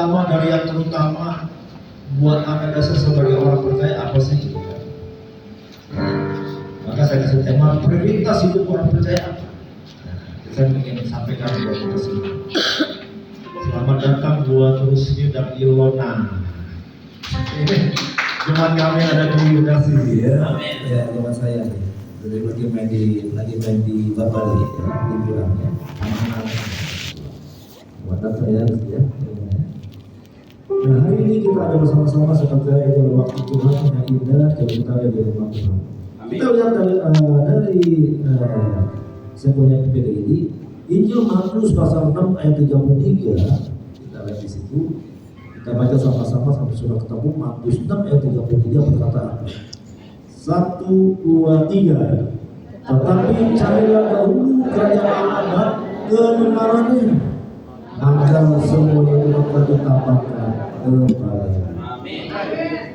utama dari yang terutama buat Anda dasar sebagai orang percaya apa sih? Maka saya kasih tema prioritas hidup orang percaya. Saya ingin sampaikan buat kita semua. Selamat datang buat Rusmi dan Ilona. Cuman kami ada di Udasi ya. Ya, teman saya nih. Lagi main di Bali ya, di bilang ya. Anak-anak. Wadah saya ya. Nah, hari ini kita ada bersama-sama seperti itu waktu Tuhan yang indah dan kita ada di rumah Tuhan. Kita lihat dari saya punya PPD ini, Injil Matius pasal 6 ayat 33. Kita lihat di situ. Kita baca sama-sama sampai sudah ketemu. Matius 6 ayat 33 berkata, 1, 2, 3. Tetapi carilah dahulu kerajaan Allah dan kebenarannya, maka semuanya itu akan ditambahkan kepadamu.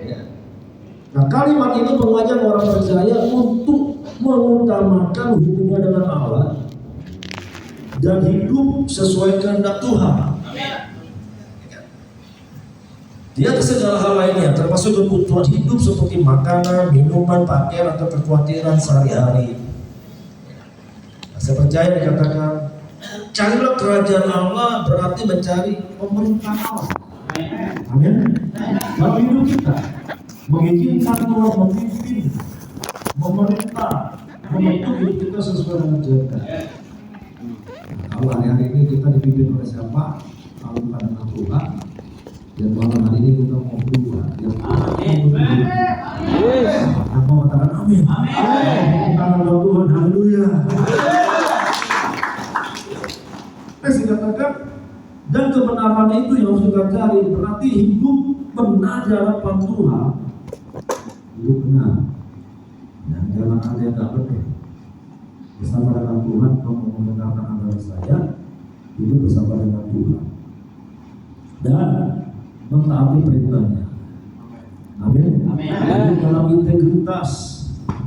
Ya. Nah, kalimat ini mengajak orang percaya untuk mengutamakan hubungan dengan Allah dan hidup sesuai kehendak Tuhan. Di atas segala hal lainnya, termasuk kebutuhan hidup seperti makanan, minuman, pakaian, atau kekhawatiran sehari-hari. Saya percaya dikatakan, carilah kerajaan Allah berarti mencari pemerintah Allah. Amin. Dalam hidup kita, mengizinkan Tuhan memimpin, memerintah, membentuk hidup kita sesuai dengan kehendak. Kalau hari-hari ini kita dipimpin oleh siapa? Kalau bukan dengan Tuhan. Dan malam hari ini kita mau berubah. Amin. Aku katakan amin. Amin. Tangan Tuhan, haleluya. Saya katakan, dan kebenaran itu yang harus kita cari. Berarti hidup benar di hadapan Tuhan. Hidup benar. Dan jangan ada yang tak benar. Bersama dengan Tuhan, kamu mendengarkan antara saya, hidup bersama dengan Tuhan. Dan mentaati perintahnya. Amin. Amin. Dalam integritas,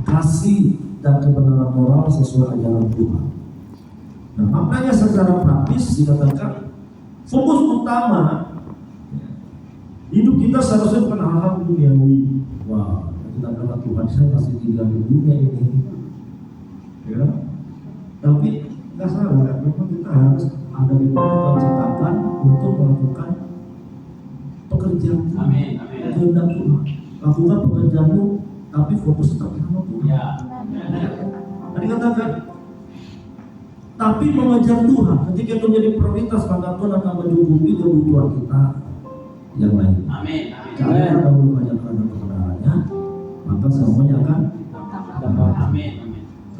kasih dan kebenaran moral sesuai ajaran Tuhan. Nah, makanya secara praktis dikatakan fokus utama hidup kita seharusnya bukan hal-hal duniawi. Wah, kita kata Tuhan, saya masih tinggal di dunia ini. Ya, tapi nggak salah. Memang kita harus ada di Tuhan ciptakan untuk melakukan pekerjaan. Amin. Kehendak Tuhan. Lakukan pekerjaanmu, tapi fokus tetap sama Tuhan. Ya. Tadi katakan, tapi mengejar Tuhan. Ketika itu menjadi prioritas, maka Tuhan akan mencukupi kebutuhan kita yang lain. Amin. Karena dahulu kerajaan dan kebenarannya, maka semuanya akan dapat. Amin.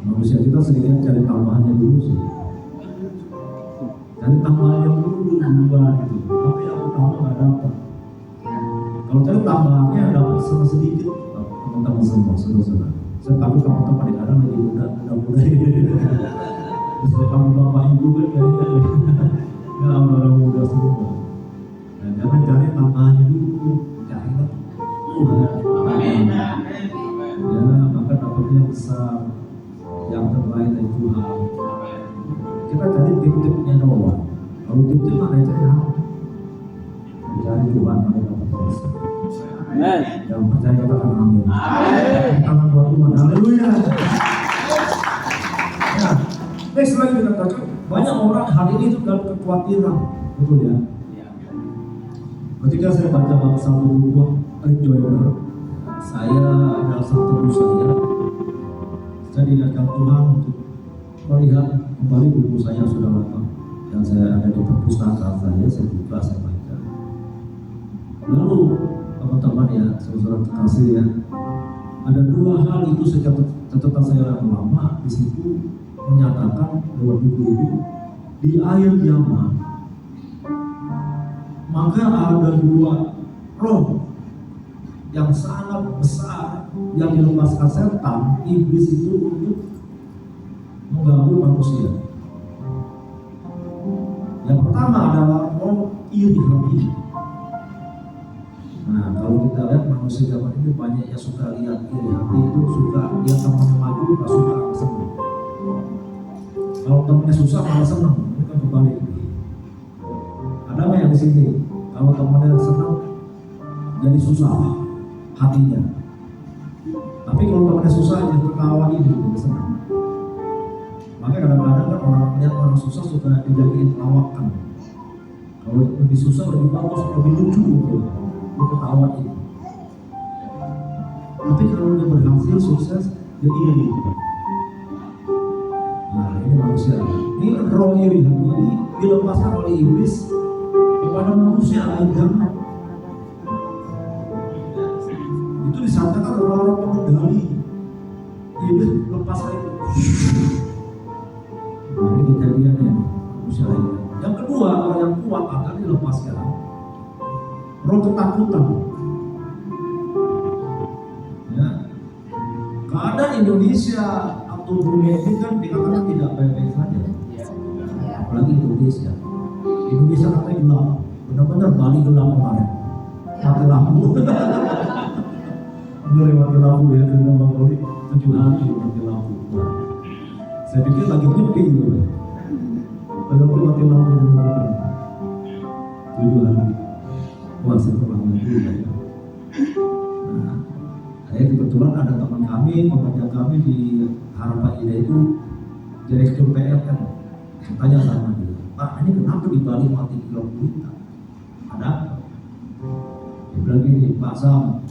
Manusia kita sedikit cari tambahannya dulu sih. Cari tambahannya dulu gitu. Tapi yang utama nggak dapat. Kalau cari tambahannya dapat sedikit, teman-teman semua, saudara. Saya tahu teman-teman kadang-kadang lagi muda ini. Misalnya kamu bapak ibu kan kayaknya ya orang muda semua. Dan jangan cari tambahannya dulu, carilah Tuhan. Amin. Ya, maka dapatnya besar, yang terbaik dari Tuhan. Kita cari tip-tipnya doang. Kalau tip-tip mana yang cari apa? Mencari Tuhan, mana dapat terus. Yang percaya katakan amin. Tangan buat Tuhan, haleluya. Nah, next lagi dikatakan banyak orang hari ini itu dalam kekhawatiran, betul ya? Ketika saya baca satu buku Rick Joyner, saya adalah satu buku saya diingatkan Tuhan untuk melihat kembali buku saya sudah lama yang saya ada di perpustakaan saya buka, saya baca. Lalu teman-teman ya, saudara terkasih ya, ada dua hal itu sejak catatan saya lama di situ menyatakan bahwa buku itu di akhir zaman maka ada dua roh yang sangat besar yang dilepaskan setan, iblis itu untuk mengganggu manusia. Yang pertama adalah roh iri hati. Nah, kalau kita lihat manusia zaman ini banyak yang suka lihat iri hati, itu suka lihat temannya maju, nggak suka senang. Kalau temannya susah malah senang, itu kan kebalik. Ada nggak yang di sini? Kalau temannya senang, jadi susah hatinya. Tapi kalau temannya susah, jadi tertawa ini, jadi senang. Makanya kadang-kadang kan orang lihat orang susah suka dijadiin lawakan. Kalau lebih susah, lebih bagus, lebih lucu gitu, dia ketawain. Tapi kalau dia berhasil, sukses, dia iri. Nah, ini manusia. Ini roh iri ini dilepaskan oleh iblis kepada manusia Adam. Itu disangkakan orang-orang pengendali. Iblis lepas itu. Nah, ini kejadiannya manusia Adam. Yang kedua, orang yang kuat akan dilepaskan roh ketakutan. Ya. Keadaan Indonesia atau dunia ini kan dikatakan tidak baik-baik saja. Apalagi Indonesia. Indonesia katanya gelap. Benar-benar Bali gelap kemarin. Mati lampu. Benar mati lampu ya, dengan Bang Oli 7 hari mati lampu. Nah, saya pikir lagi nyepi gitu. Padahal mati lampu benar-benar 7 hari. Wah, saya pernah mati ya. Nah, saya kebetulan ada teman kami, pekerja kami di Harapan Indah itu direktur PLN. Saya tanya sama dia, Pak, ini kenapa di Bali mati kilau kita? Ada apa? Dia bilang gini, Pak Sam,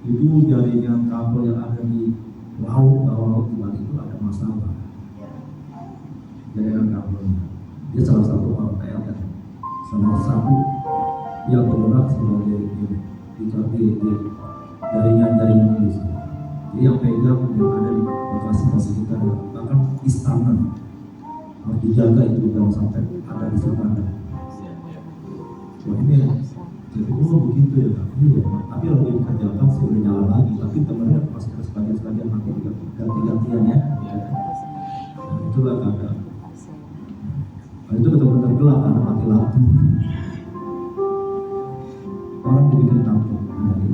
itu jaringan kabel yang ada di laut, bawah laut di Bali itu ada masalah. Jaringan kabelnya. Dia salah satu orang PLN, salah satu yang bergerak sebagai di jaringan ini. Jadi yang pegang yang ada di lokasi kita, bahkan istana harus dijaga itu jangan sampai ada di sana. Wah, ini jadi begitu ya, iya. Tapi kalau dikerjakan sih udah nyala lagi, tapi temennya masih ada sebagian mati ganti-gantian ya. Nah, itulah keadaan. Nah, itu betul-betul gelap karena mati lampu. Orang dibikin takut dari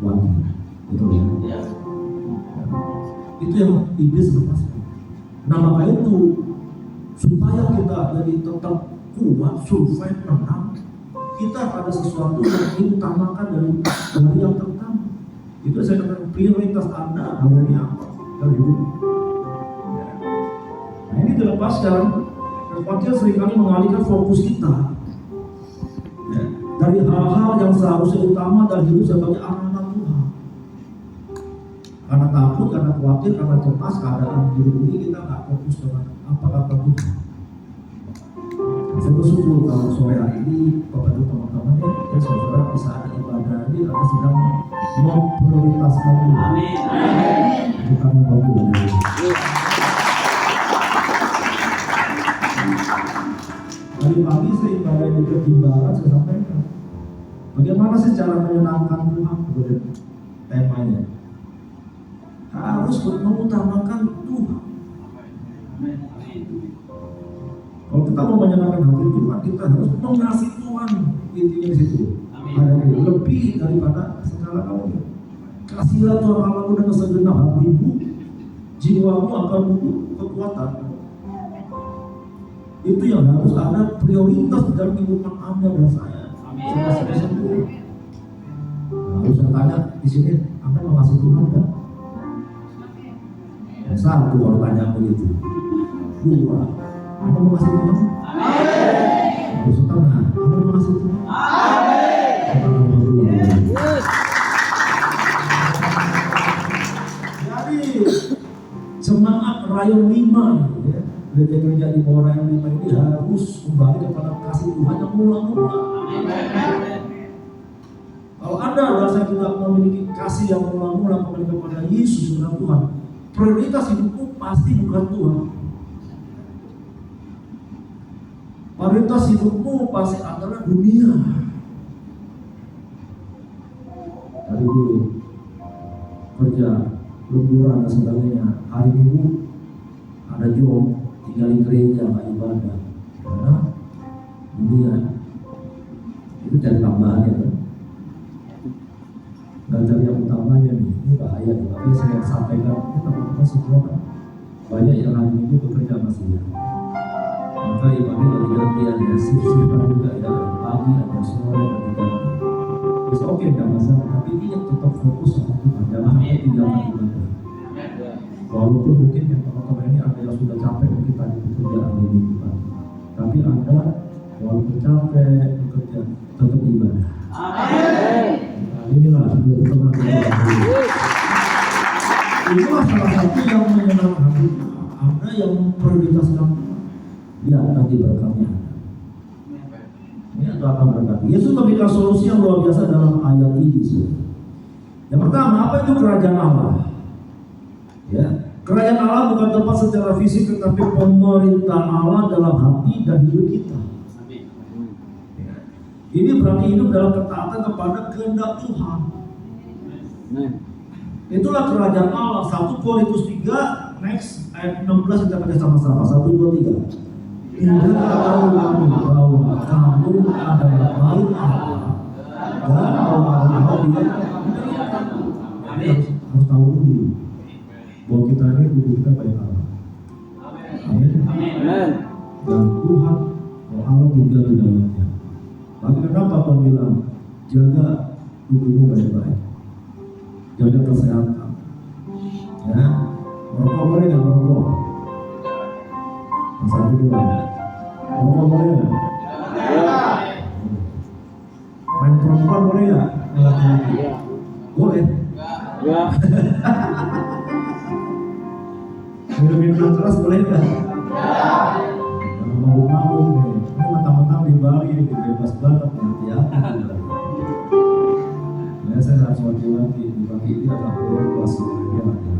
wangi, betul ya. Itu yang iblis lepas. Nah, maka itu supaya kita jadi tetap kuat, survive, menang, kita ada sesuatu yang diutamakan dari yang pertama. Itu saya katakan prioritas Anda hari apa? Dari hidup. Nah, ini dilepaskan. Khawatir seringkali mengalihkan fokus kita dari hal-hal yang seharusnya utama dan hidup sebagai anak-anak Tuhan. Karena takut, karena khawatir, karena cemas keadaan hidup ini kita nggak fokus dengan apa kata Tuhan. Saya bersyukur kalau sore hari ini Bapak Ibu teman-teman ya saudara bisa ada ibadah ini atau sedang memprioritaskan Tuhan. Amin. Bukan membantu. Tadi pagi saya ibadah di Timbaran, saya sampaikan bagaimana sih cara menyenangkan Tuhan, temanya harus mengutamakan Tuhan. Kalau kita mau menyenangkan hati Tuhan, kita harus mengasihi Tuhan. Intinya di situ ada lebih daripada segala kamu. Kasihilah Tuhan Allahmu dengan segenap hatimu, jiwamu akan butuh kekuatan. Itu yang harus ada prioritas dalam kehidupan Anda dan saya. Lalu saya tanya di sini, Anda mengasihi Tuhan enggak? Satu kalau tanya begitu. Dua, Anda mengasihi Tuhan? Amin. Setengah, Anda mengasihi Tuhan? Amin. Jadi semangat rayon 5 ya. Gereja-gereja di bawah rayon 5 ini harus kembali kepada kasih Tuhan yang mula-mula. Kalau Anda merasa tidak memiliki kasih yang mula-mula kembali kepada Yesus dan Tuhan, prioritas hidupmu pasti bukan Tuhan. Prioritas hidupmu pasti adalah dunia. Dari dulu kerja, liburan dan sebagainya, hari Minggu ada job, tinggalin gereja, nggak ibadah, karena dunia itu cari tambahannya kan. Dan cari yang utamanya nih, ini bahaya nih. Tapi saya sampaikan, ini teman-teman semua kan banyak yang hari Minggu bekerja masih ya. Maka ibadah dari gantian ya, shift-shiftan juga ya, pagi, ada sore, ada ganti. It's oke, nggak masalah, tapi ingat tetap fokus sama Tuhan, jangan sampai tinggalkan ibadah. Walaupun mungkin yang teman-teman ini ada yang sudah capek mungkin tadi pekerjaan ini Tuhan, tapi Anda walaupun capek bekerja tetap ibadah. Nah, inilah juga teman-teman. Itulah salah satu yang menyenangkan hati Anda yang prioritaskan dia nanti berkatnya. Ini akan berkati. Yesus memberikan solusi yang luar biasa dalam ayat ini. Yang pertama, apa itu kerajaan Allah? Ya, kerajaan Allah bukan tempat secara fisik, tetapi pemerintah Allah dalam hati dan hidup kita. Ya. Ini berarti hidup dalam ketaatan kepada kehendak Tuhan. Itulah kerajaan Allah. 1 Korintus 3, next ayat 16 kita baca sama-sama. 1, 2, 3. Tidak tahu kamu bahwa kamu adalah bait Allah dan Allah dia. Harus tahu dulu bahwa kita ini tubuh kita bait Allah. Amin. Dan Tuhan, Allah tinggal di dalamnya. Maka kenapa Tuhan bilang jaga tubuhmu baik-baik, jaga kesehatan. Ya, merokok boleh nggak merokok? Satu dua. Merokok boleh nggak? Main perempuan boleh nggak? Laki-laki. Boleh. Minum-minum keras boleh nggak? Mau nih. Ini mentang-mentang di Bali ini bebas banget ya. Ya saya harus wanti-wanti di Bali ini ada kelas lainnya lah ya.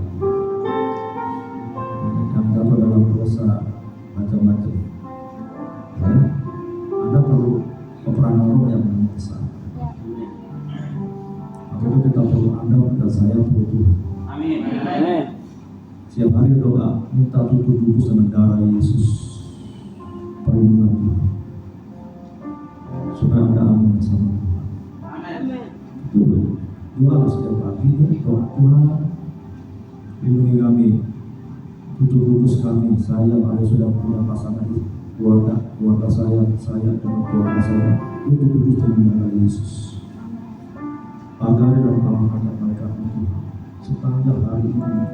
Yang satu dalam dosa macam-macam. Ya, Anda perlu peperangan roh yang besar. Maka itu kita perlu Anda dan saya perlu Tuhan. Amin. Setiap hari doa minta tubuh dengan darah Yesus, perlindungan Tuhan, supaya Anda aman bersama Tuhan. Amin. Doa setiap pagi itu doa Tuhan lindungi kami, tubuh kami, saya ada sudah punya pasangan keluarga saya dan keluarga saya, tubuh dengan darah Yesus. Pagari dan malam mereka itu sepanjang hari ini,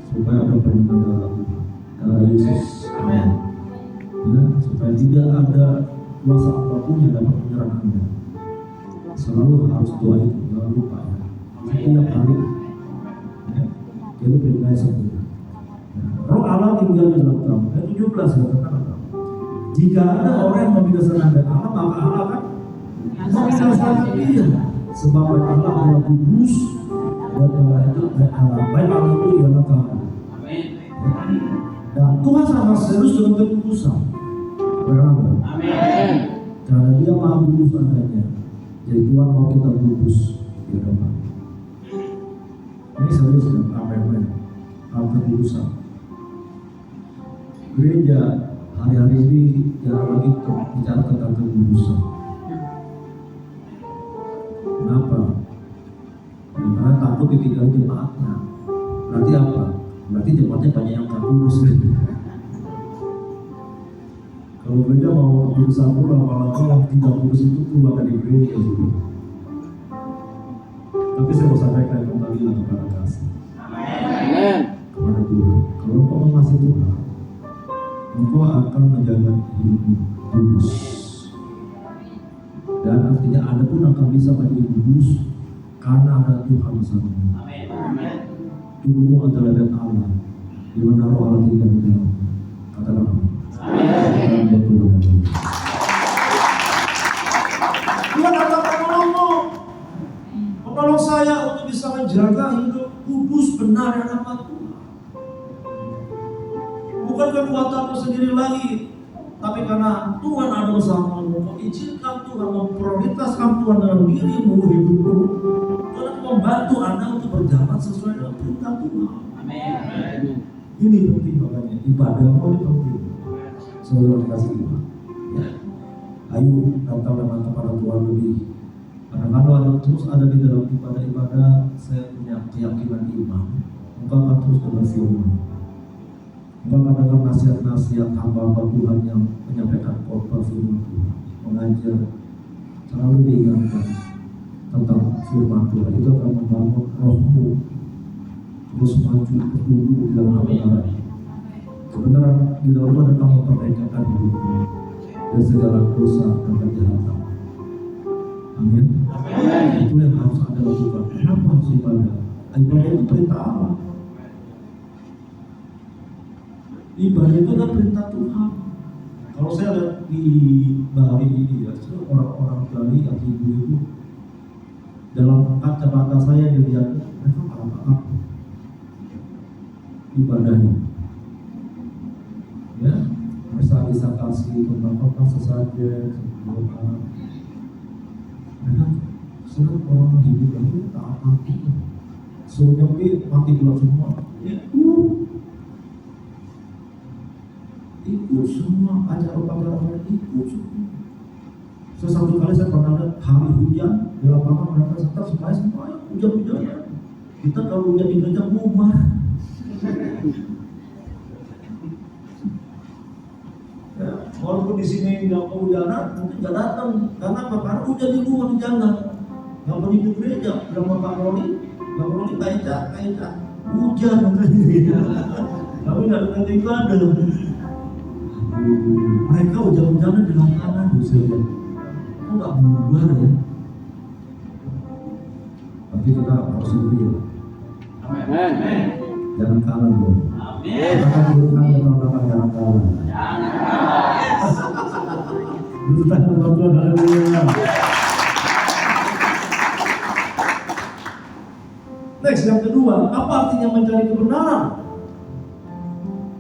supaya ada perlindungan darah Yesus. Amin. Ya, supaya tidak ada kuasa apapun yang dapat menyerang Anda. Selalu harus doa itu, jangan lupa ya. Setiap hari, ya, jadi perintah sempurna. Roh Allah tinggal di dalam kamu. Ayat 17 katakan apa? Jika ada orang yang membinasakan Allah, maka Allah kan membinasakan dia. Sebab Allah adalah kudus dan Allah itu Allah. Baik Allah itu ialah kamu. Dan Tuhan sangat serius dengan kekudusan. Amin. Karena Dia Maha Kudus adanya. Jadi Tuhan mau kita kudus di hadapan. Ini serius dan amin. Kekudusan. Gereja hari-hari ini jarang lagi bicara tentang kekudusan. Kenapa? Karena takut ditinggal jemaatnya. Berarti apa? Berarti jemaatnya banyak yang tak kudus. Kalau gereja mau kekudusan pun lama-lama yang tidak kudus itu keluar dari gereja juga. Tapi saya mau sampaikan kembali lah kepada kasih. Amin. Kepada Tuhan. Kalau kau mengasihi Tuhan, engkau akan menjaga hidupmu kudus. Dan artinya Anda pun akan bisa menjadi kudus karena ada Tuhan bersamamu. Amin. Tubuhmu adalah bait Allah, di mana roh Allah tinggal di dalam. Katakan amin. Tuhan akan menolong saya untuk bisa menjaga hidup kudus benar dan apa Tuhan. Bukan kekuatanmu sendiri lagi, tapi karena Tuhan ada bersamamu. Izinkan Tuhan memprioritaskan Tuhan dalam dirimu, hidupmu. Tuhan membantu Anda untuk berjalan sesuai dengan perintah Tuhan. Amin. Ini penting makanya ibadahmu ini penting. Saudara kasih Tuhan. Ya. Ayo datang dengan kepada Tuhan lebih. Kadang-kadang terus ada di dalam ibadah-ibadah, saya punya keyakinan iman. Engkau akan terus dengar firman. Bahkan dengan nasihat-nasihat hamba-hamba Tuhan yang menyampaikan khotbah firman Tuhan, mengajar, selalu diingatkan tentang firman Tuhan, itu akan membangun rohmu terus maju bertumbuh di dalam kebenaran. Kebenaran di dalam Tuhan akan memperbaikkan hidupmu dari segala dosa dan kejahatan. Amin. Itu yang harus Anda lakukan. Kenapa harus ibadah? Ibadah itu perintah Allah. Ibadah itu adalah perintah Tuhan. Kalau saya lihat di Bali ini ya, orang-orang Bali yang hidup itu dalam kacamata saya dilihat mereka apa ibadahnya. Ya, bisa kasih tentang apa sesajen, doa. Mereka senang orang hidup lagi tak apa itu. Soalnya mati gelap semua. Ikut semua acara-acara mereka ikut semua. Satu kali saya pernah lihat hari hujan di lapangan mereka serta semua hujan-hujan. Kita kalau hujan di gereja bubar. Ya, walaupun di sini nggak kehujanan, mungkin nggak datang karena apa? Karena hujan di luar di jalan. Nggak pergi di gereja, bilang Pak Roli kaita hujan tapi nggak ada ibadah. Mereka hujan-hujanan di lapangan, kok nggak bubar ya? Tapi kita harus beri. Amin. Jangan kalah bro. Kita akan berikan kata-kata jangan kalah. Bertahan Tuhan, haleluya. Next, yang kedua, apa artinya mencari kebenaran?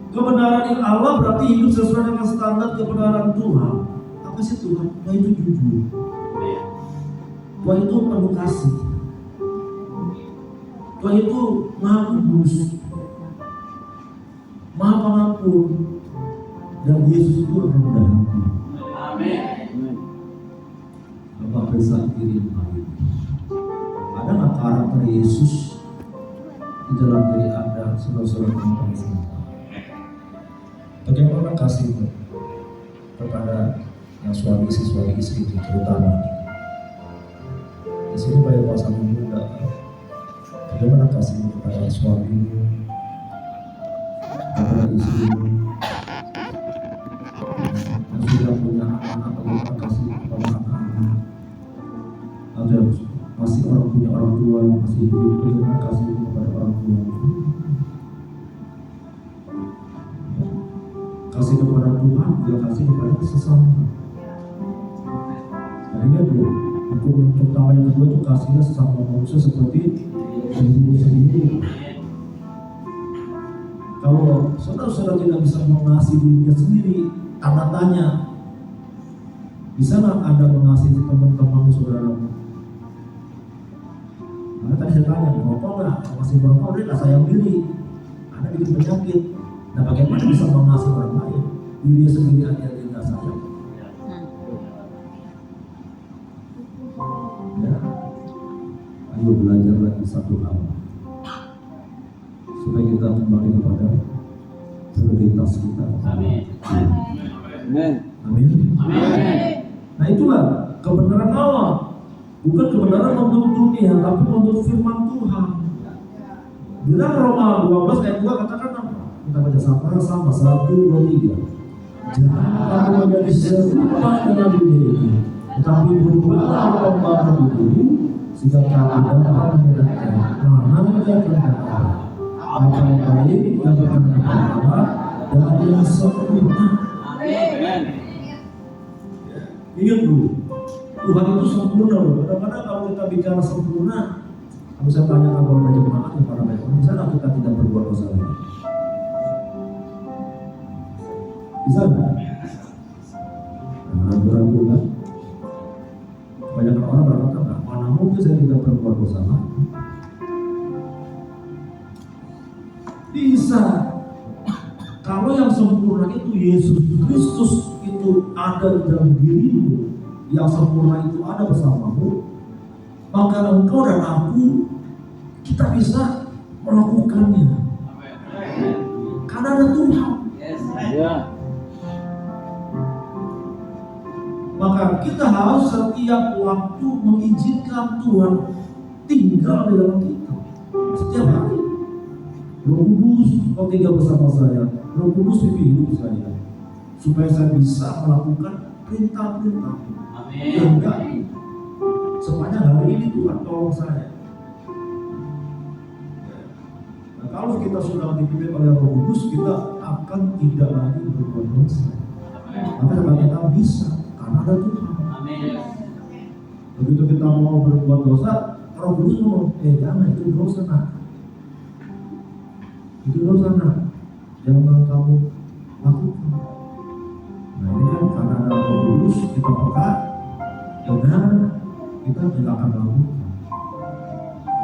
Kebenaran yang Allah berarti hidup sesuai dengan standar kebenaran Tuhan. Apa sih Tuhan? Tuhan itu jujur. Tuhan itu penuh kasih. Tuhan itu maha kudus, maha pengampun, dan Yesus itu rendah hati. Amin. Bapak Presa kirim hari ini. Ada nggak karakter Yesus di dalam diri Anda, saudara-saudara yang tercinta? Bagaimana kasihmu kepada yang suami istri itu terutama? Di sini banyak pasangan muda. Bagaimana kasihmu kepada suamimu, kepada istrimu, yang sudah punya anak-anak? Bagaimana kasih kepada anak-anak? Atau yang masih punya orang tua, masih hidup, bagaimana kasihmu kepada orang tua? Kasih kepada Tuhan, juga kasih kepada sesama. Nah, ini bro, hukum yang pertama yang kedua itu kasihnya sesama manusia seperti dirimu sendiri. Kalau saudara-saudara tidak bisa mengasihi dirinya sendiri, tanda tanya, bisa nggak Anda mengasihi teman-teman saudaramu? Nah, tadi saya tanya, merokok nggak? Masih merokok, dia nggak sayang diri, Anda bikin penyakit. Nah, bagaimana bisa mengasihi orang lain? Diri sendiri aja dia nggak sayang. Ya, ayo belajar lagi satu hal supaya kita kembali kepada prioritas kita. Amin. Amin. Nah, itulah kebenaran Allah, bukan kebenaran menurut dunia, tapi menurut firman Tuhan. Bila Roma 12 ayat 2 katakan apa? Kita baca sama 1, 2, 3. Jangan kamu menjadi serupa dengan dunia ini, tetapi berubahlah oleh baru itu, sehingga kamu dapat membedakan mana yang benar, apa yang baik dan benar, dan yang sempurna. Amin. Ingat dulu, Tuhan itu sempurna loh. Kadang-kadang kalau kita bicara sempurna, kalau saya tanya kalau ada jemaat yang para baik, bisa nggak kita tidak berbuat dosa lagi? Bisa nggak? Ragu-ragu kan? Banyak orang berkata, nggak, mana mungkin saya tidak berbuat dosa lagi? Bisa. Kalau yang sempurna itu Yesus Kristus itu ada di dalam dirimu, yang sempurna itu ada bersamamu, maka engkau dan aku kita bisa melakukannya. Karena ada Tuhan. Yes. Ya. Maka kita harus setiap waktu mengizinkan Tuhan tinggal di dalam kita. Setiap hari. Roh Kudus tinggal bersama saya. Roh Kudus pimpin hidup saya. Supaya saya bisa melakukan perintah-perintah. Amin. Dan sepanjang hari ini Tuhan tolong saya. Nah, kalau kita sudah dipimpin oleh Roh Kudus, kita akan tidak lagi berbuat dosa. Maka kita bisa karena ada Tuhan. Amin. Begitu kita mau berbuat dosa, Roh Kudus ngomong, jangan, itu dosa nak. Itu dosa nak. Jangan kamu lakukan. Nah ini kan karena ada Roh Kudus, kita peka, dan kita tidak akan lakukan.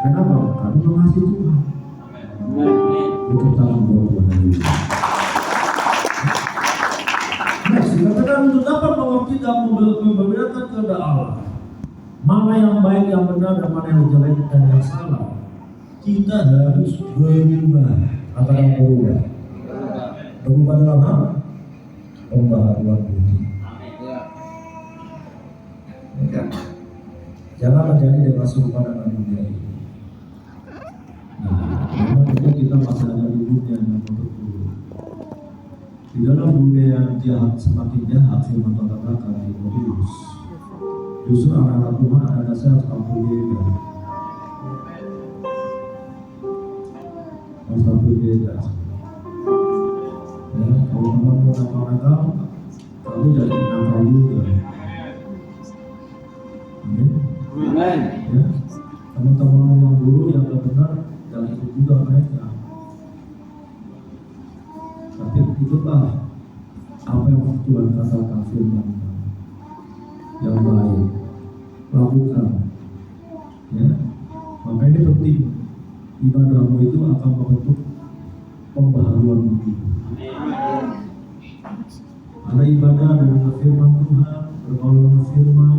Kenapa? Karena mengasihi Tuhan. Amin. Itu tangan buat Tuhan hari ini. Next, dikatakan untuk dapat mengerti dan membedakan kehendak Allah, mana yang baik, yang benar, dan mana yang jelek dan yang salah, kita harus berubah. Katakan berubah. Berubah dalam hal pembaharuan budi. Ya. Jangan menjadi dengan serupa dengan dunia ini. Nah, memang itu kita masih ada di dunia yang terpuruk. Di dalam dunia yang jahat, semakin jahat, firman Tuhan katakan di Timotius. Justru anak-anak Tuhan ada nasihat kamu beda. Masa berbeda. Ya, kalau kamu mau nakal-nakal, kamu jadi nakal juga. Amin. Amin. Ya, teman-teman yang dulu yang gak benar, jangan ikut juga mereka. Tapi ikutlah apa yang Tuhan katakan firman yang baik, lakukan. Ya, maka ini penting. Ibadahmu itu akan membentuk pembaharuan budi. Ada ibadah dengan firman Tuhan, bergaul dengan firman,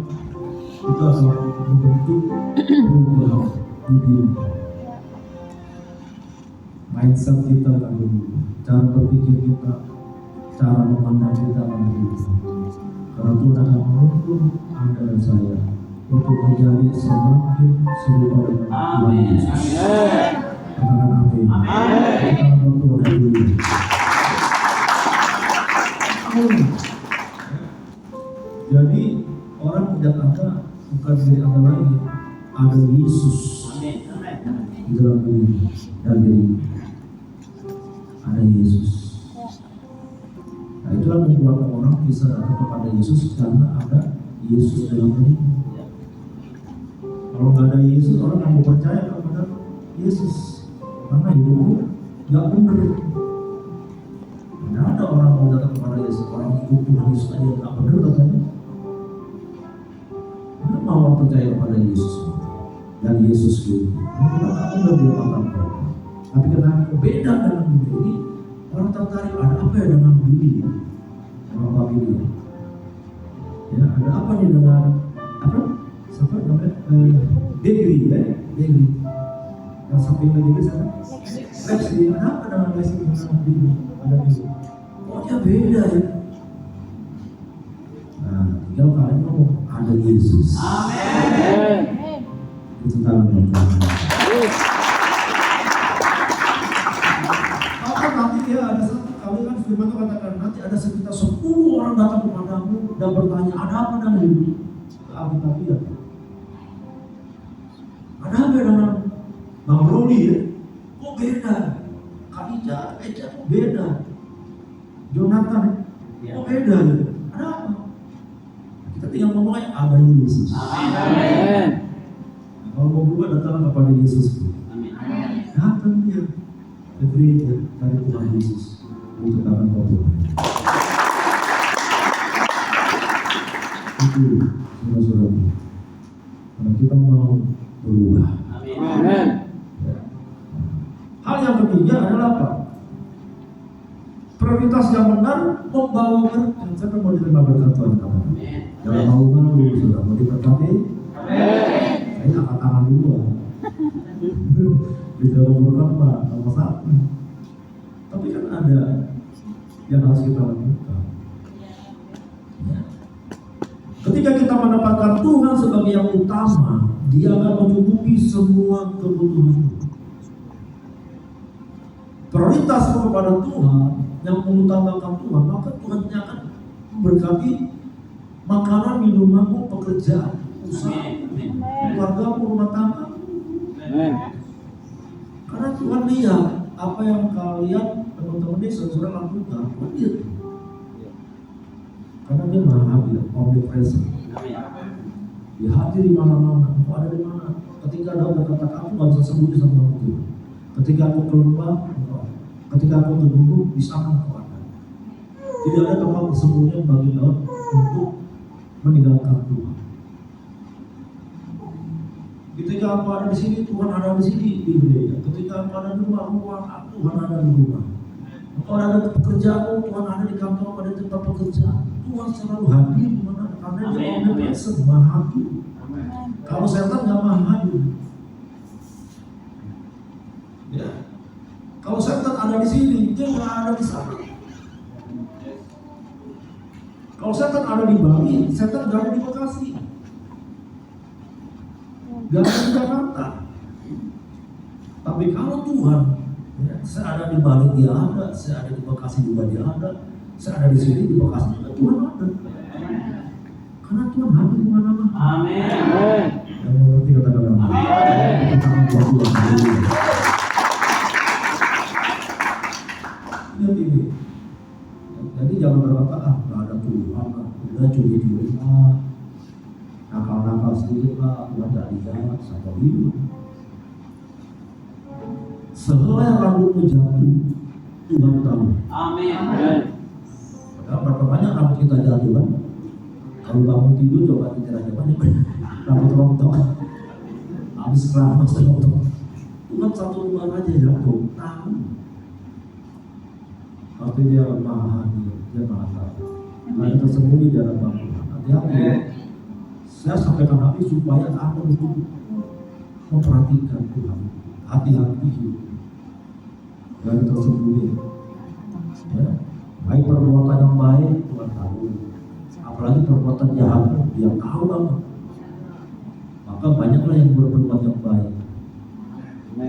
itu akan membentuk perubahan budi. Mindset kita akan berubah, cara berpikir kita, cara memandang kita akan berubah. Karena Tuhan akan menuntun Anda dan saya untuk menjadi semakin serupa dengan Tuhan Yesus. Katakan amin. Kita akan berdoa dulu. Jadi orang melihat Anda bukan diri Anda lagi, ada Yesus di dalam diri dan diri. Ada Yesus. Nah itulah membuat orang bisa datang kepada Yesus karena ada Yesus dalam diri. Kalau nggak ada Yesus, orang nggak mau percaya kepada Yesus karena hidupmu nggak benar. Tidak ada orang mau datang kepada Yesus, orang hidup Tuhan Yesus aja nggak benar katanya. Tidak mau percaya kepada Yesus dan Yesus itu. Kita nggak benar dia makan mereka. Tapi karena beda dengan dunia ini, orang tertarik ada apa ya dengan diri, dengan famili. Ya ada apa nih dengan apa? Siapa namanya? Degree ya, degree. Yang samping degree sana. Lexi, ada apa dengan Lexi dengan diri? Ada diri. Oh dia beda ya. Nah, tinggal kalian ngomong ada Yesus. Amin. Itu tangan Tuhan. Maka nanti ya ada satu kali kan firman Tuhan katakan nanti ada sekitar 10 orang datang kepadamu dan bertanya ada apa dengan hidup? Alkitab. Ada apa dengan Bang Roli ya? Kok beda? Kak Ija kok beda? Jonathan kok beda ya? Ada apa? Kita tinggal ngomong aja ada Yesus. Amin. Kalau mau berubah datanglah kepada Yesus. Amin. Datang dia ke gereja dari Tuhan Yesus untuk akan berubah. Itu saudara-saudara. Karena kita mau berubah. Amin. Hal yang ketiga adalah apa? Prioritas yang benar membawa berkat. Siapa mau diterima berkat Tuhan kamu? Jangan malu-malu, sudah mau diberkati? Saya angkat tangan dulu. Di dalam berkat Pak, nomor 1. Tapi kan ada yang harus kita lakukan. Ya. Ketika kita mendapatkan Tuhan sebagai yang utama, Dia akan mencukupi semua kebutuhan. Prioritas kepada Tuhan, yang mengutamakan Tuhan, maka Tuhan akan memberkati makanan, minumanmu, pekerjaan, usaha, keluargamu, rumah tangga. Amen. Karena Tuhan lihat apa yang kalian teman-teman ini saudara lakukan, Tuhan lihat. Karena Dia maha hadir, omnipresent. Dia hadir di mana-mana. Engkau ada di mana? Ketika Daud berkata, aku nggak bisa sembunyi sama Tuhan. Ketika aku keluar, Engkau. Ketika aku terduduk, di sana Engkau ada. Tidak ada tempat persembunyian bagi Daud untuk meninggalkan Tuhan. Ketika aku ada di sini, Tuhan ada di sini di gereja. Ketika aku ada di rumah, Tuhan ada di rumah. Engkau ada di pekerjaanmu, Tuhan ada di kantor, ada di tempat pekerjaan. Tuhan selalu hadir di mana? Karena Dia omnipresent, maha hadir. Kalau setan nggak maha hadir. Ya. Kalau setan ada di sini, dia nggak ada di sana. Kalau setan ada di Bali, setan nggak ada di Bekasi. Gak ada di Jakarta. Tapi kalau Tuhan, ya, saya ada di Bali Dia ada, saya ada di Bekasi juga Dia ada, saya ada di sini di Bekasi juga Tuhan ada. Karena Tuhan hadir di mana-mana. Amin. Yang mengerti kata-kata amin. Kita akan buat Tuhan hadir. Lihat ini. Jadi jangan berkata, nggak ada Tuhan lah, udah curi-curi lah, nakal-nakal sedikit lah, Tuhan tak lihat, sama hidup. Sehelai rambutmu jatuh, Tuhan tahu. Amin. Padahal berapa banyak rambut kita jatuh kan? Kalau bangun tidur coba pikir aja banyak rambut rontok, habis keramas rontok. Tuhan satu bulan aja jatuh, tahu. Tapi Dia maha hadir, Dia maha tahu. Nah, yang tersembunyi di dalam Tuhan. Hati-hati ya. Saya sampaikan hati supaya Anda untuk memperhatikan Tuhan. Hati-hati hidup. Yang tersembunyi. Ya. Baik perbuatan yang baik Tuhan tahu. Apalagi perbuatan jahat Dia tahu banget. Maka banyaklah yang berbuat yang baik.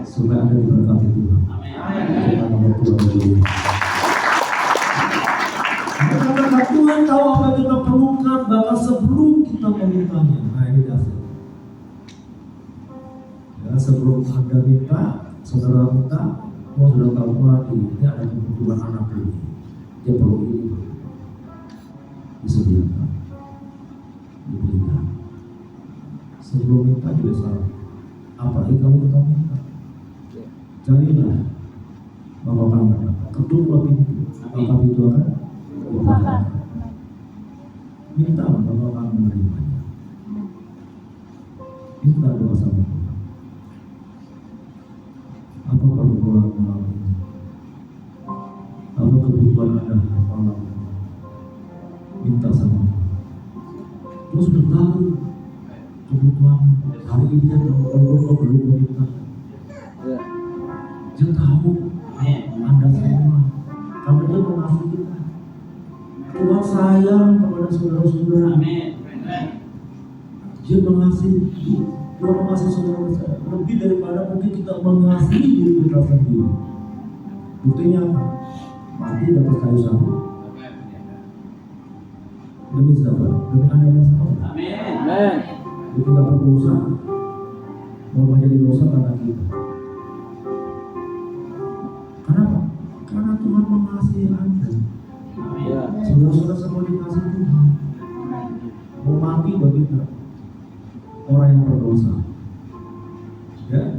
Supaya Anda diberkati Tuhan. Amin. Nama Tuhan dulu. Karena Tuhan tahu apa yang kita perlukan bahkan sebelum kita memintanya. Nah ini dasar. Ya, sebelum Anda minta, saudara minta, mau sudah tahu ini ada kebutuhan anak ini. Dia perlu ini, disediakan, diberikan. Sebelum minta juga salah. Apalagi kalau kita minta, carilah bahwa kamu ketuk pintu, maka pintu akan dibuka. Minta bahwa kamu menerimanya. Minta doa sama Tuhan. Apa perbuatan malam ini? Apa kebutuhan Anda malam ini? Minta sama Tuhan. Tuhan sudah tahu kebutuhan hari ini kalau belum minta. Dia tahu Anda semua. Karena Dia mengasihi kita. Tuhan sayang kepada saudara-saudara. Dia mengasihi. Tuhan mengasihi saudara-saudara lebih daripada mungkin kita mengasihi diri kita sendiri. Buktinya apa? Mati di atas kayu salib. Demi siapa? Demi Anda yang salah. Amin. Dia tidak berdosa, mau menjadi dosa karena kita. Kenapa? Karena Tuhan mengasihi Anda. Saudara-saudara semua dikasihi Tuhan. Mau mati bagi kita orang yang berdosa. Ya,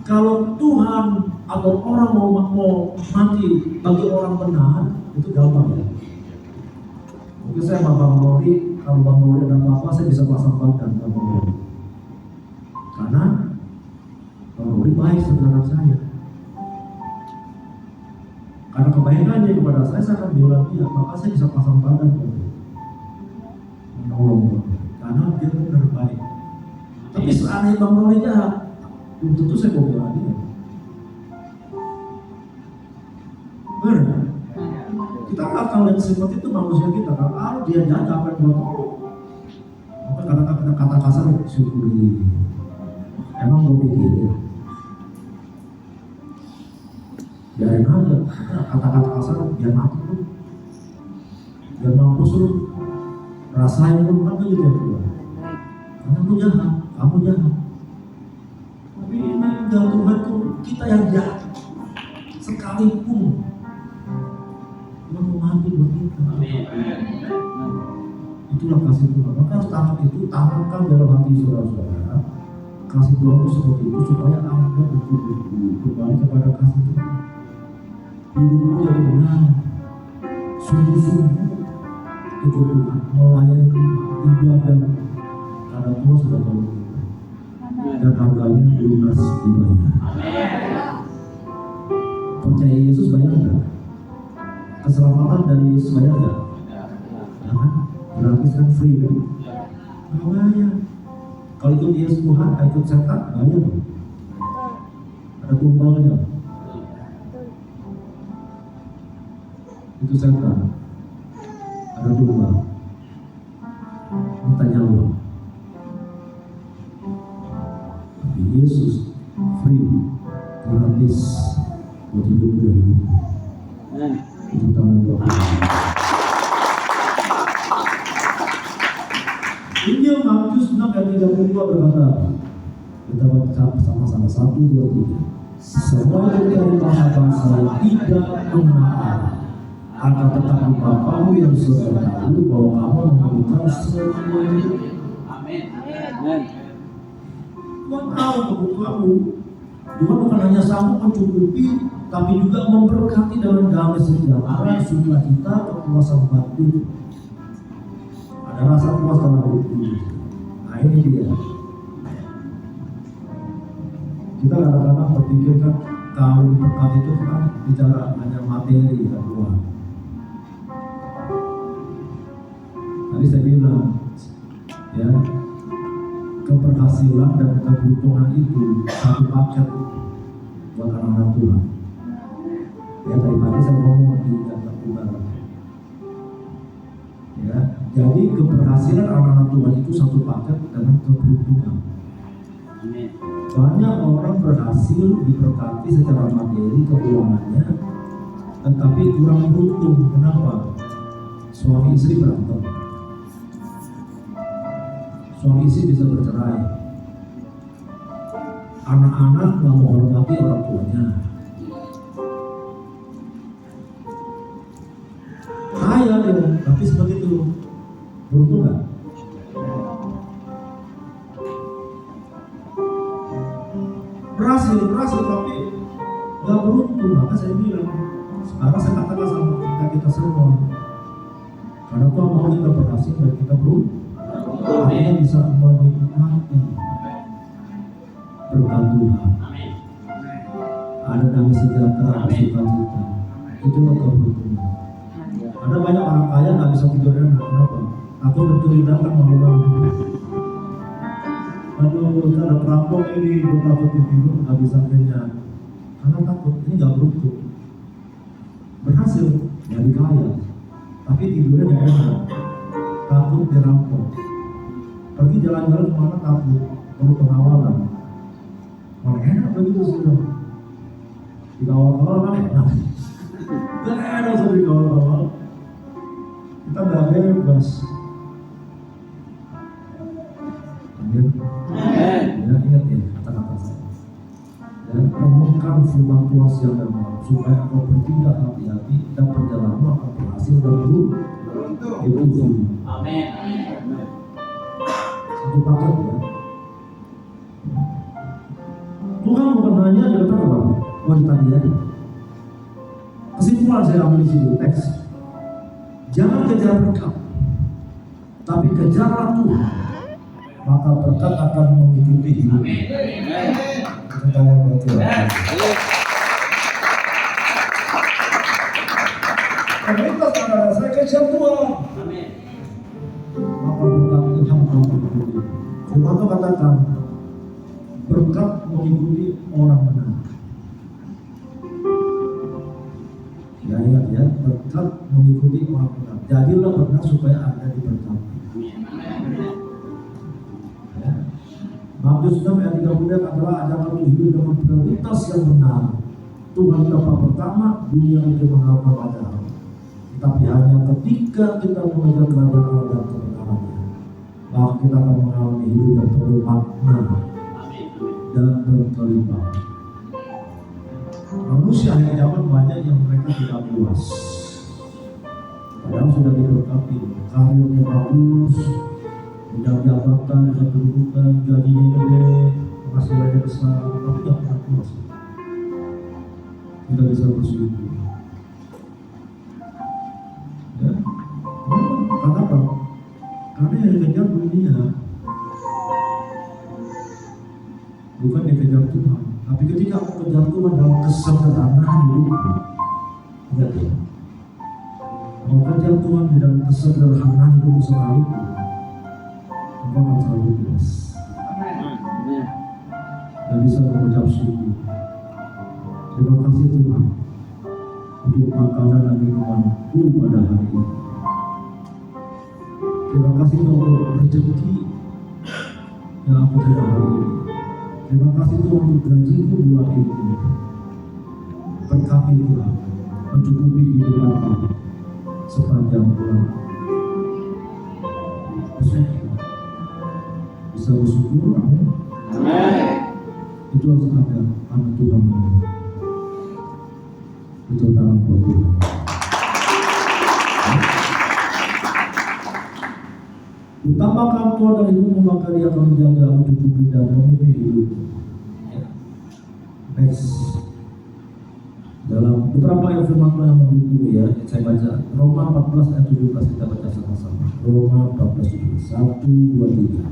kalau Tuhan atau orang mau mati bagi orang benar itu gampang ya. Mungkin saya sama Bang Rodi, kalau Bang Rodi ada apa-apa saya bisa pasang badan sama Bang Rodi. Karena Bang Rodi baik terhadap saya. Karena kebaikannya kepada saya akan bela dia, maka saya bisa pasang badan menolong dia. Karena dia benar baik. Tapi seandainya Bang Rodi jahat, belum tentu saya mau bela dia. Benar? Kita akan lihat seperti itu manusia kita. Kalau dia jahat apa yang buat tolong. Apa kata kasar syukuri. Emang gue pikir ya. Biarin aja. Kata-kata kasar biar mati lu. Biar mampus lu. Rasain lu kan gitu ya Tuhan. Karena lu jahat, kamu jahat. Tapi ini enggak, Tuhan tuh kita yang jahat. Sekalipun Tuhan mau mati buat kita. Itulah kasih Tuhan. Maka tangan itu tanamkan dalam hati saudara-saudara. Kasih Tuhan itu seperti itu supaya Anda betul-betul kembali kepada kasih Tuhan. Hidupmu jadi benar, sungguh-sungguh itu Tuhan, melayani Tuhan, ibadah karena Tuhan sudah tolong kita dan harganya lunas dibayar. Percaya Yesus bayar nggak? Keselamatan dari Yesus bayar nggak? Jangan, gratis kan, free kan? Nggak bayar. Kalau ikut Yesus Tuhan, ikut setan, bayar. Ada tumbalnya. Itu setan. Ada tumbal. Minta nyawa. Tapi Yesus free, gratis buat hidup dan hidup. Itu tangan Tuhan. Injil Matius 6 ayat 32 berkata, kita baca sama-sama 1, 2, 3. Semua dari bangsa-bangsa yang tidak mengenal Allah akan tetapi Bapamu yang sudah tahu bahwa kamu memerlukan semua itu. Amin. Tuhan tahu kebutuhanmu. Tuhan bukan hanya sanggup mencukupi, tapi juga memberkati dengan damai sejahtera, sukacita, kepuasan batin. Ada rasa puas dalam hidup ini. Nah ini dia. Kita kadang-kadang berpikir kan kalau berkat itu kan bicara hanya materi ya Tuhan. Tadi saya bilang ya, keberhasilan dan kebutuhan itu satu paket buat anak-anak Tuhan. Ya tadi pagi saya ngomong di dalam Tuhan. Ya, jadi keberhasilan anak-anak Tuhan itu satu paket dengan keberuntungan. Banyak orang berhasil diberkati secara materi keuangannya, tetapi kurang beruntung. Kenapa? Suami istri berantem, suami istri bisa bercerai, anak-anak nggak mau hormati orang tuanya, kaya deh, tapi seperti itu beruntung nggak? Berhasil tapi nggak beruntung. Maka saya bilang, sekarang saya katakan sama kita semua, karena Tuhan mau kita berhasil dan kita beruntung, artinya bisa menikmati berkat Tuhan. Ada damai sejahtera, ada sukacita. Itulah keberuntungan. Ada banyak orang kaya nggak bisa tidur enak. Kenapa? Aku mencuri datang mau. Aduh, ada perampok ini, gue takut tidur, nggak bisa kenyang. Karena takut, ini nggak beruntung. Berhasil, jadi kaya, tapi tidurnya nggak enak. Takut dirampok. Pergi jalan-jalan kemana takut, perlu pengawalan. Mana enak begitu sudah. Dikawal-kawal mana enak. Gak enak sudah dikawal-kawal. Kita nggak bebas. Amin. Ya, ingat ya kata-kata saya. Dan renungkan firman Tuhan siang dan malam supaya engkau bertindak hati-hati dan perjalananmu akan berhasil dan beruntung. Itu firman. Amin. Satu paket ya. Tuhan bukan hanya di depan apa? Wanita dia. Kesimpulan saya ambil di sini teks. Jangan kejar berkat, tapi kejarlah Tuhan. Maka berkat akan mengikuti hidup. Kita Tuhan. Komunitas saudara saya kejar Tuhan. Maka berkat Tuhan akan mengikuti. Firman Tuhan katakan berkat mengikuti orang benar. Ya ingat ya, berkat mengikuti mengikuti orang benar. Jadilah benar supaya Anda diberkati. Ya. Matius 6 ayat 30 adalah ajaran untuk hidup dengan prioritas yang benar. Tuhan tempat pertama, dunia itu mengharapkan padahal. Tetapi hanya ketika kita mengejar kerajaan Allah dan kebenarannya, maka kita akan mengalami hidup yang penuh makna dan berkelimpahan. Manusia akhir zaman banyak yang mereka tidak puas. Padahal sudah diberkati, karirnya bagus, punya jabatan, punya kedudukan, gajinya gede, penghasilannya besar, tapi tidak pernah puas. Tidak bisa bersyukur. Ya, karena apa? Karena yang dikejar dunia, bukan dikejar Tuhan. Tapi ketika aku kejar Tuhan dalam kesederhanaan hidupku, ingat ya, mau kejar Tuhan di dalam kesederhanaan hidupku sekalipun, engkau akan selalu puas. Dan bisa mengucap syukur. Terima kasih Tuhan untuk makanan dan minumanku pada hari ini. Terima kasih untuk rezeki yang aku terima hari ini. Terima kasih Tuhan untuk gajiku bulan ini. Berkati Tuhan, mencukupi kehidupanku sepanjang bulan. Bisa bersyukur, amin. Itu harus ada karena Tuhan mau. Itu tangan Tuhan. Utamakan Tuhan dari hidupmu, maka Dia akan menjaga, mencukupi dan memimpin hidupmu. Next, dalam beberapa ayat firman Tuhan yang mendukung ya, saya baca Roma 14 ayat 17, kita baca sama-sama. Roma 14 17, 1, 2, 3.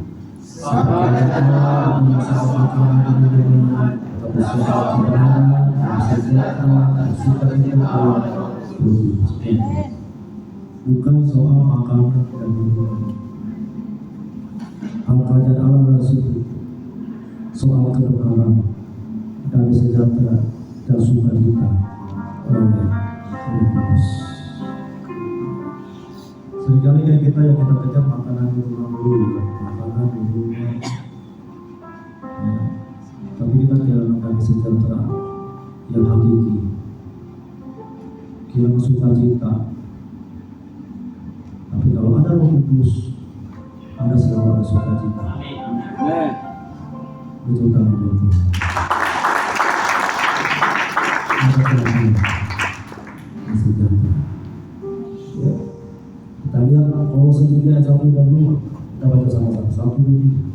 Bukan soal makanan dan minuman. Al-Qadar Allah Rasul soal kebenaran dan sejahtera dan sukacita oleh Kristus. Seringkali kayak kita yang kita kejar makanan minuman dulu, makanan minuman. Ya. Tapi kita kehilangan sejahtera yang hakiki, kehilangan sukacita. Tapi kalau ada Roh Kudus, ada selalu ada sukacita. Itu tangan Tuhan. Ada kehilangan sejahtera. Ya. Kita lihat kalau 3 ayat 1 dan 2, kita baca sama-sama 1, 2, 3.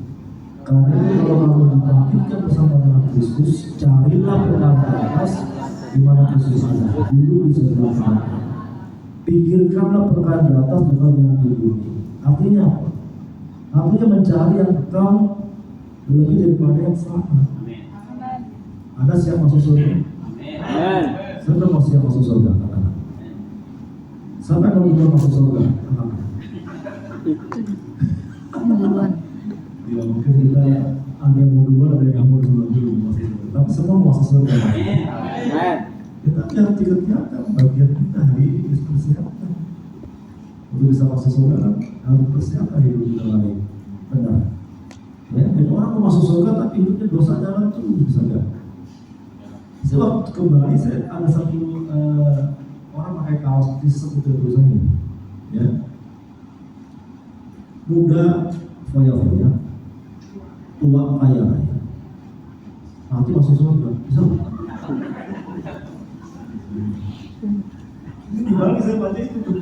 Karena kalau kamu dibangkitkan bersama dengan Kristus, carilah perkara di atas di mana Kristus ada, dulu di sebelah kanan. Pikirkanlah perkara di atas, bukan yang di bumi. Artinya apa? Artinya mencari yang kekal lebih daripada yang sama. Ada siap masuk surga? Siapa mau siap masuk surga? Siapa yang mau masuk surga? Ya mungkin kita ada yang mau duluan, ada yang mau duluan dulu masuk surga. Tapi semua mau masuk surga. Kita yang tidak bagian kita hari ini harus persiapkan untuk bisa masuk surga kan harus persiapkan hidup kita lain. Benar. Ya, dan orang mau masuk surga tapi hidupnya dosa jalan terus bisa gak? Saya waktu kembali saya ada satu orang pakai kaos t-shirt itu tulisannya, ya, muda foya-foya, tua kaya raya, nanti masuk surga, bisa? Ini dibalik saya baca itu tuh.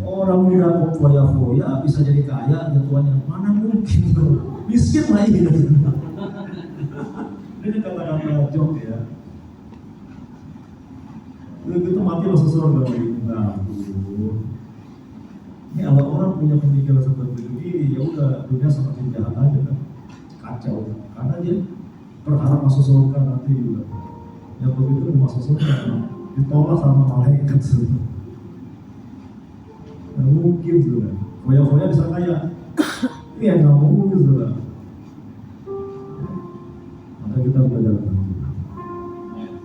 Orang muda foya-foya bisa jadi kaya, dan tuanya mana mungkin tuh, miskin lagi. Ini kata-kata jok ya. Begitu mati masuk surga lagi. Nah, ini kalau orang punya pemikiran seperti ini, ya udah dunia semakin jahat aja kan, kacau. Karena dia berharap masuk surga nanti juga. Ya begitu masuk surga, ditolak sama malaikat semua. Nah, mungkin sudah. Foya-foya bisa kaya. Ini yang nggak mungkin sudah. Maka kita belajar.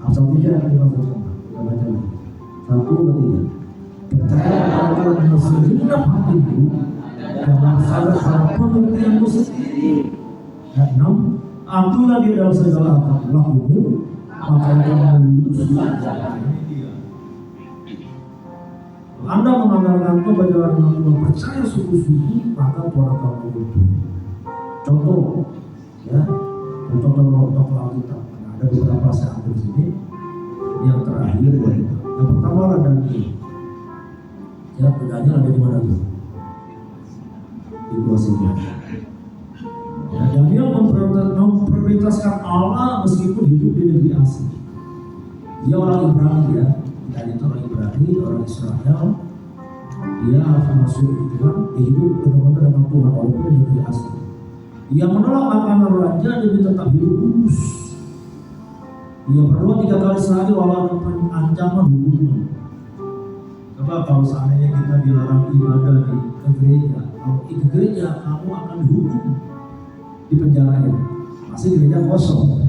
Asal 3 yang kita baca lagi. 1, 2, 3. genap hatimu, jangan sadar pada pengertianmu sendiri. Dan 6, atulah dia dalam segala lakumu, maka kamu lulus jalan. Ini dia. Anda mengandalkan kebenaran Tuhan, percaya sungguh-sungguh, maka Tuhan akan menuntun. Contoh, ya, contoh dalam Alkitab. Ada beberapa saya ambil di sini. Yang terakhir buat kita. Yang pertama adalah Daniel. Ya, Daniel ada di mana tuh? Di Gua Singa. Ya, Daniel memprioritaskan Allah meskipun hidup di negeri asing. Dia orang Ibrani ya. Dan itu orang Ibrani, orang Israel. Dia harus masuk gitu kan, hidup benar-benar dengan Tuhan walaupun di negeri asing. Ia menolak makanan raja demi tetap hidup kudus. Ia berdoa 3 kali sehari walau ada ancaman hukuman. Coba kalau seandainya kita dilarang ibadah ke gereja, kalau ke gereja kamu akan dihukum, dipenjarain. Masih gereja kosong,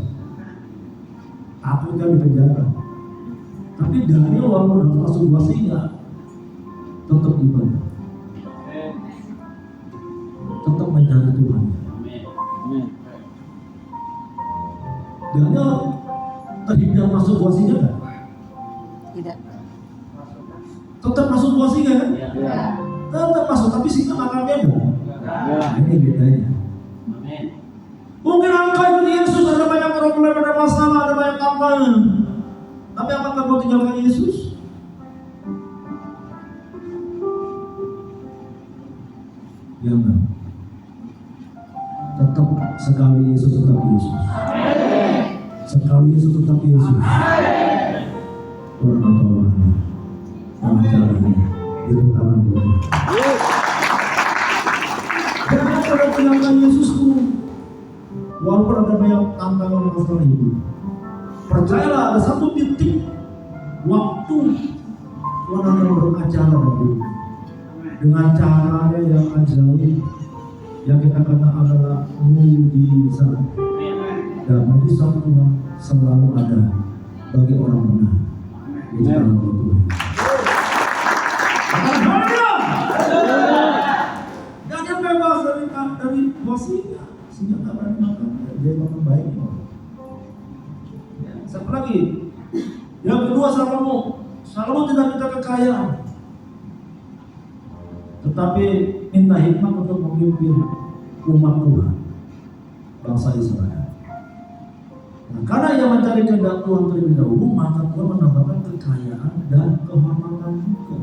takut kan dipenjara. Tapi Daniel walaupun udah masuk Gua Singa, tetap ibadah, tetap mencari Tuhan. Daniel terhindar masuk Gua Singa kan? Tidak. Tetap masuk Gua Singa kan? Ya. Tetap masuk, tapi singa makan beda. Ya. Ini bedanya. Mungkin engkau ikut Yesus, ada banyak problem, ada masalah, ada banyak tantangan. Tapi apakah kau tinggalkan Yesus? Ya enggak. Tetap sekali Yesus tetap Yesus. Sekali Yesus tetap Yesus. Orang atau orang caranya itu tangan Tuhan. Jangan pernah tinggalkan Yesus pun. Walaupun ada banyak tantangan masalah hidup, percayalah ada satu titik waktu Tuhan akan beracara dengan caranya yang ajaib, yang kita katakan adalah mujizat. Dan mujizat Tuhan selalu ada bagi orang benar. Di dalam Tuhan. Jangan bebas dari bosnya. Sehingga tak berani makan, dia makan baik. Ya, siapa lagi? Yang kedua, Salomo tidak minta kekayaan, tetapi minta hikmat untuk memimpin umat Tuhan, bangsa Israel. Nah, karena ia mencari kehendak Tuhan terlebih dahulu, maka Tuhan menambahkan kekayaan dan kehormatan juga.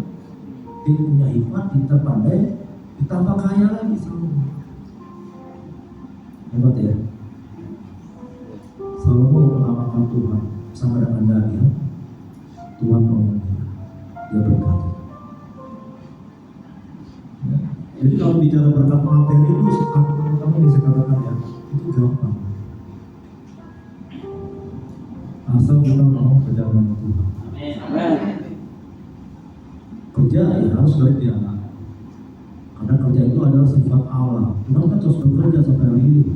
Dia punya hikmat, kita pandai, ditambah kaya lagi Salomo. Hebat ya. Salomo mengamalkan Tuhan sama dengan Daniel. Tuhan menolong dia berkati. Ya. Jadi kalau bicara berkat materi itu, teman-teman bisa katakan ya, itu gampang. Asal kita mau kerja sama Tuhan. Kerja ya harus baik di anak. Karena kerja itu adalah sifat Allah. Tuhan kan terus bekerja sampai hari ini.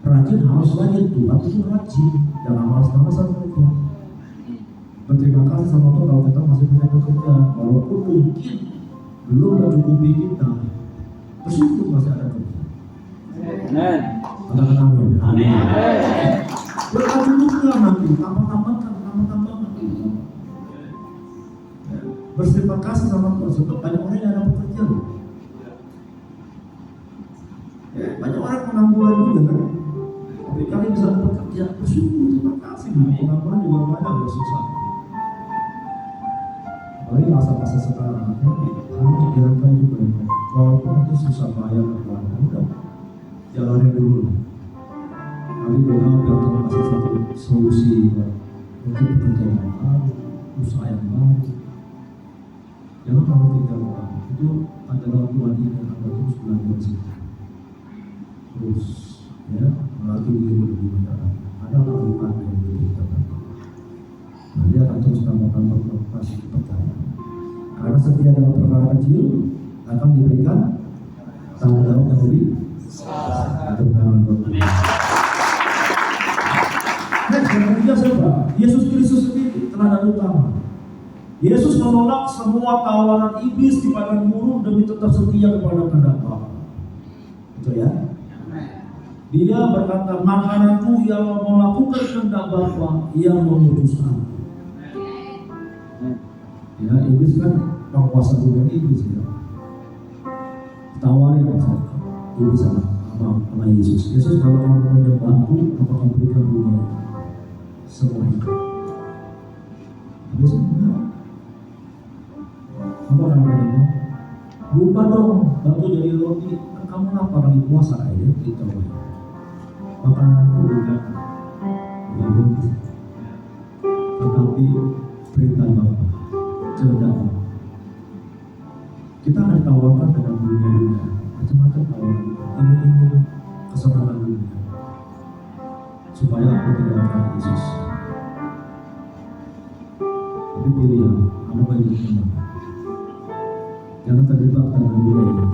Rajin harus rajin, Tuhan itu rajin. Jangan malas-malasan kerja. Berterima kasih sama Tuhan kalau kita masih punya pekerjaan, walaupun mungkin belum mencukupi kita. Bersyukur masih ada kerja. Amin. Katakan amin. Amin. Berkat juga nanti, tambah-tambahkan. Berterima kasih sama Tuhan, sebab banyak orang yang ada bekerja loh. Ya, banyak orang pengangguran juga kan. Tapi kalian bisa bekerja, bersyukur, terima kasih. Pengangguran juga banyak yang susah. Apalagi masa-masa sekarang, harus dihargai juga. Walaupun itu susah bayar keluarga, udah jalanin dulu. Tapi doa biar Tuhan kasih satu solusi untuk pekerjaan yang baru, usaha yang baru. Jangan kamu tinggalkan, itu adalah Tuhan ingin Anda terus belajar di situ. Terus, ya, melatih diri lebih banyak. Ada kalimat yang diberikan. Nah, dia akan terus tambah-tambah kasih kepercayaan. Karena setiap dalam perkara kecil akan diberikan tanggung jawab yang lebih besar. Next, yang ketiga siapa? Yesus Kristus sendiri teladan utama. Yesus menolak semua tawaran iblis di padang gurun demi tetap setia kepada kehendak Bapa. Betul ya? Dia berkata, makananku yang mau melakukan kehendak Bapa yang mengutus aku. Ya, iblis kan penguasa dunia iblis ya. Tawarin iblis sama Yesus. Yesus, kalau kamu menyembahku, aku akan berikan dunia semua itu. Yesus benar. Apa akan berkata? Lupa dong, batu jadi roti. Kan kamu ngapa lagi puasa aja gitu. Makananku bukan roti, tetapi perintah Bapa, kehendak Bapa. Kita akan ditawarkan dengan dunia macam-macam tawaran. Ini kesenangan dunia, supaya aku tidak akan Yesus. Tapi pilih, anda banyak teman. Jangan terjebak dengan dunia ini.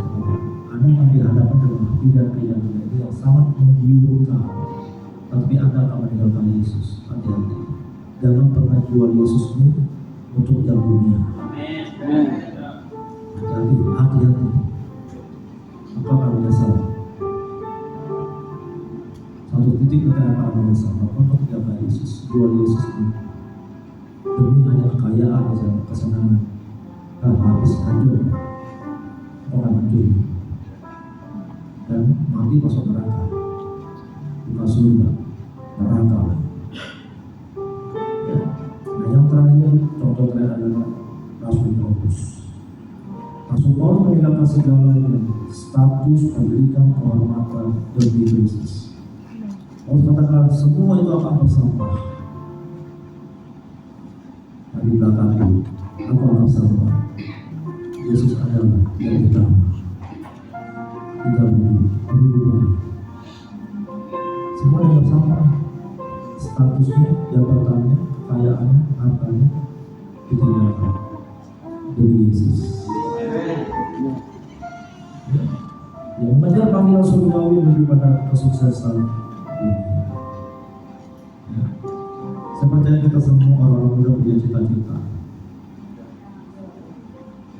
Anda akan dihadapkan dengan pilihan-pilihan dunia yang sangat menggiurkan, tapi Anda akan meninggalkan Yesus. Hati-hati. Jangan pernah jual Yesusmu untuk yang dunia. Hati-hati. Maka akan menyesal. Satu titik kita akan menyesal. Maka untuk tinggalkan Yesus, jual Yesusmu demi hanya kekayaan dan kesenangan. Habis hancur, orang hancur dan mati masuk neraka, bukan surga, neraka. Ya. Nah, yang terakhir, contoh terakhir adalah Rasul Paulus. Rasul Paulus meninggalkan segalanya, status, pendidikan, kehormatan, demi Kristus. Paulus katakan semua itu akan bersampah. Di belakang itu, aku akan sampah. Yesus adalah yang utama. Tidak berubah. Semua yang sama, statusnya, jabatannya, kekayaannya, hartanya ditinggalkan demi Yesus. Yang mengejar panggilan surgawi daripada kesuksesan dunia. Ya. Saya percaya kita semua orang muda punya cita-cita.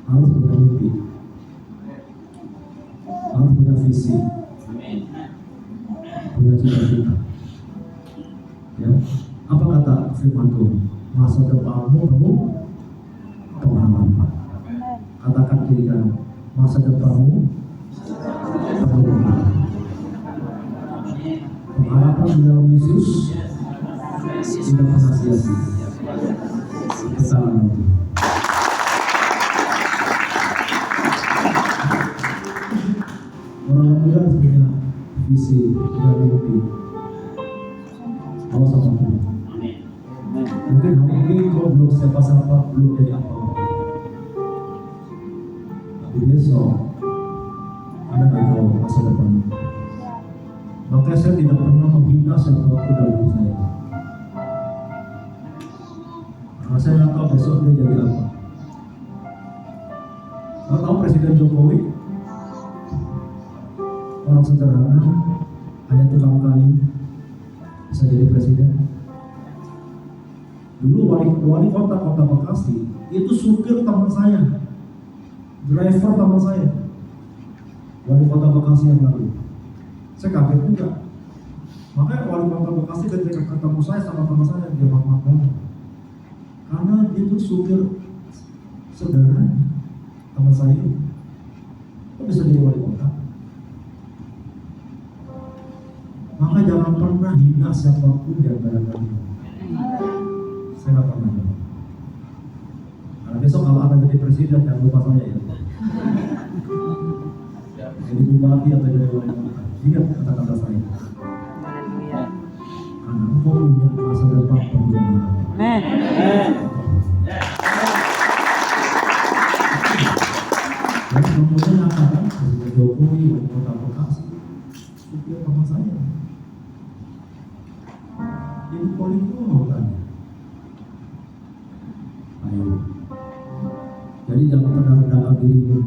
Harus punya mimpi, harus punya visi, punya cita-cita. Ya, apa kata firman Tuhan? Masa depanmu penuh pengharapan. Katakan kiri kanan, masa depanmu penuh pengharapan. Pengharapan di dalam Yesus tidak pernah sia-sia. Kesalahan itu. Orang muda punya visi, punya mimpi. Awas sama Tuhan. Mungkin hari ini kau belum siapa-siapa, belum jadi apa-apa. Tapi besok Anda tidak tahu masa depan. Maka saya tidak pernah menghina siapapun dalam hidup saya. Karena saya tidak tahu besok dia jadi apa. Kau tahu Presiden Jokowi? Orang sederhana, hanya tukang kayu, bisa jadi presiden. Dulu wali kota Bekasi itu supir teman saya, driver teman saya, wali kota Bekasi yang lalu. Saya kaget juga. Makanya wali kota Bekasi ketika ketemu saya sama teman saya, dia maaf banget, karena dia itu supir sederhana teman saya. Kok bisa jadi wali kota? Maka jangan pernah hina siapapun di antara kalian. Saya nggak pernah. Karena besok kalau Anda jadi presiden, jangan lupa saya ya. Jadi bupati atau jadi wali kota, ingat kata-kata saya. Karena engkau punya masa depan penuh harapan. Dan kemudian katakan Presiden Jokowi, wali kota Bekasi, supir teman saya. Jadi politik mau tanya. Ayo. Jadi jangan pernah rendahkan dirimu.